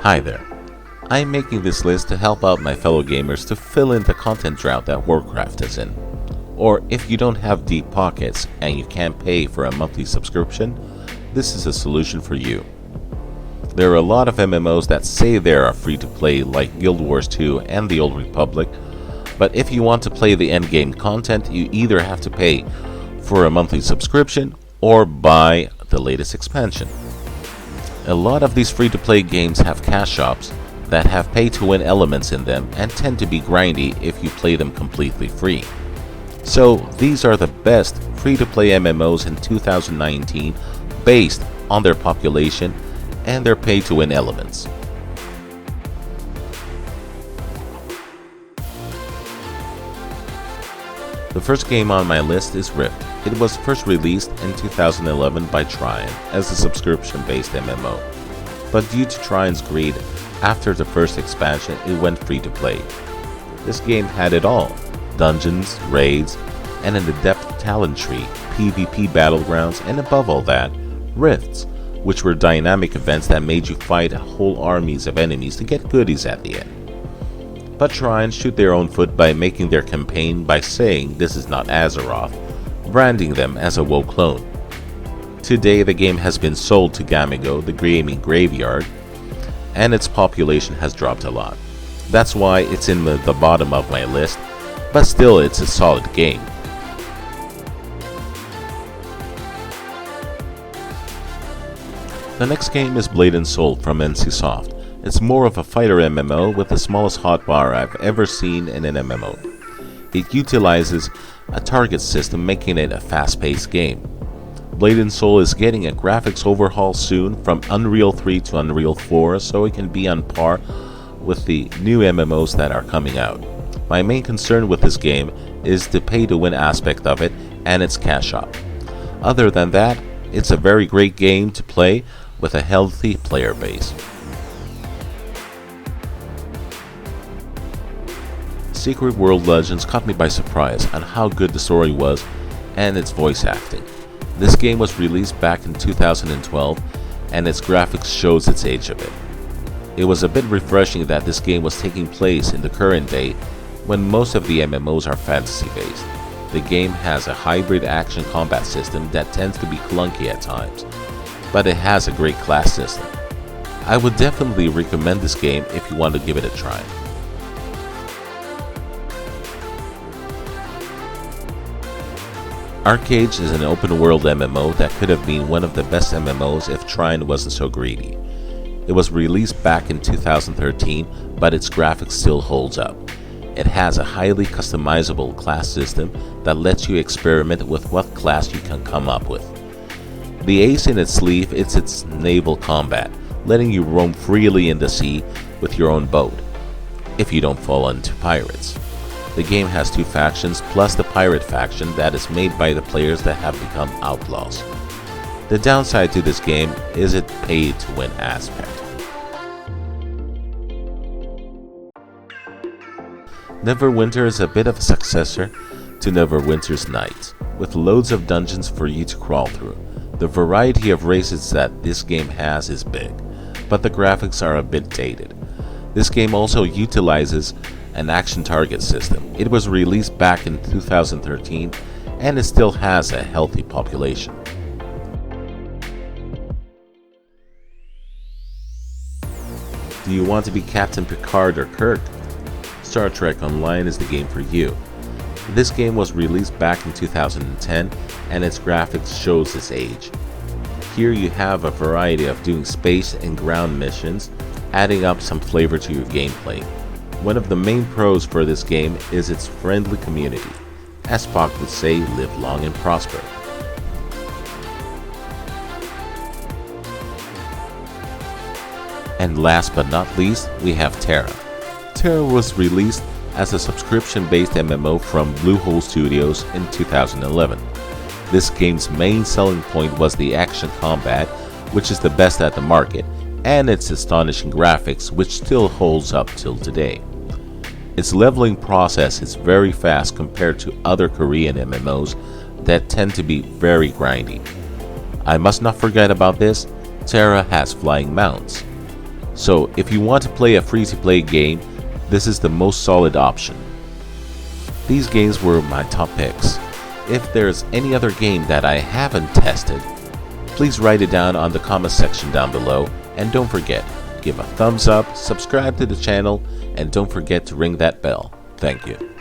Hi there. I'm making this list to help out my fellow gamers to fill in the content drought that Warcraft is in. Or if you don't have deep pockets and you can't pay for a monthly subscription, this is a solution for you. There are a lot of MMOs that say they are free to play like Guild Wars 2 and the Old Republic, but if you want to play the endgame content, you either have to pay for a monthly subscription or buy the latest expansion. A lot of these free-to-play games have cash shops that have pay-to-win elements in them and tend to be grindy if you play them completely free. So these are the best free-to-play MMOs in 2019 based on their population and their pay-to-win elements. The first game on my list is Rift. It was first released in 2011 by Trine as a subscription-based MMO, but due to Trine's greed, after the first expansion it went free to play. This game had it all: dungeons, raids, and an in-depth talent tree, PvP battlegrounds, and above all that, rifts, which were dynamic events that made you fight whole armies of enemies to get goodies at the end. But Trine shoot their own foot by making their campaign by saying this is not Azeroth, branding them as a WoW clone. Today the game has been sold to Gamigo, the gaming graveyard, and its population has dropped a lot. That's why it's in the bottom of my list, but still it's a solid game. The next game is Blade & Soul from NCSoft. It's more of a fighter MMO with the smallest hotbar I've ever seen in an MMO. It utilizes a target system, making it a fast-paced game. Blade & Soul is getting a graphics overhaul soon from Unreal 3 to Unreal 4, so it can be on par with the new MMOs that are coming out. My main concern with this game is the pay-to-win aspect of it and its cash shop. Other than that, it's a very great game to play with a healthy player base. Secret World Legends caught me by surprise on how good the story was and its voice acting. This game was released back in 2012 and its graphics shows its age a bit. It was a bit refreshing that this game was taking place in the current day when most of the MMOs are fantasy based. The game has a hybrid action combat system that tends to be clunky at times, but it has a great class system. I would definitely recommend this game if you want to give it a try. Arcade is an open-world MMO that could have been one of the best MMOs if Trine wasn't so greedy. It was released back in 2013, but its graphics still holds up. It has a highly customizable class system that lets you experiment with what class you can come up with. The ace in its sleeve is its naval combat, letting you roam freely in the sea with your own boat, if you don't fall into pirates. The game has two factions plus the pirate faction that is made by the players that have become outlaws. The downside to this game is its pay-to-win aspect. Neverwinter is a bit of a successor to Neverwinter's Nights, with loads of dungeons for you to crawl through. The variety of races that this game has is big, but the graphics are a bit dated. This game also utilizes an action target system. It was released back in 2013 and it still has a healthy population. Do you want to be Captain Picard or Kirk? Star Trek Online is the game for you. This game was released back in 2010 and its graphics shows its age. Here you have a variety of doing space and ground missions, adding up some flavor to your gameplay. One of the main pros for this game is its friendly community. As Spock would say, live long and prosper. And last but not least, we have Terra. Terra was released as a subscription-based MMO from Bluehole Studios in 2011. This game's main selling point was the action combat, which is the best at the market, and its astonishing graphics, which still holds up till today. Its leveling process is very fast compared to other Korean MMOs that tend to be very grindy. I must not forget about this, Terra has flying mounts. So if you want to play a free-to-play game, this is the most solid option. These games were my top picks. If there's any other game that I haven't tested, please write it down on the comment section down below, and don't forget, give a thumbs up, subscribe to the channel, and don't forget to ring that bell. Thank you.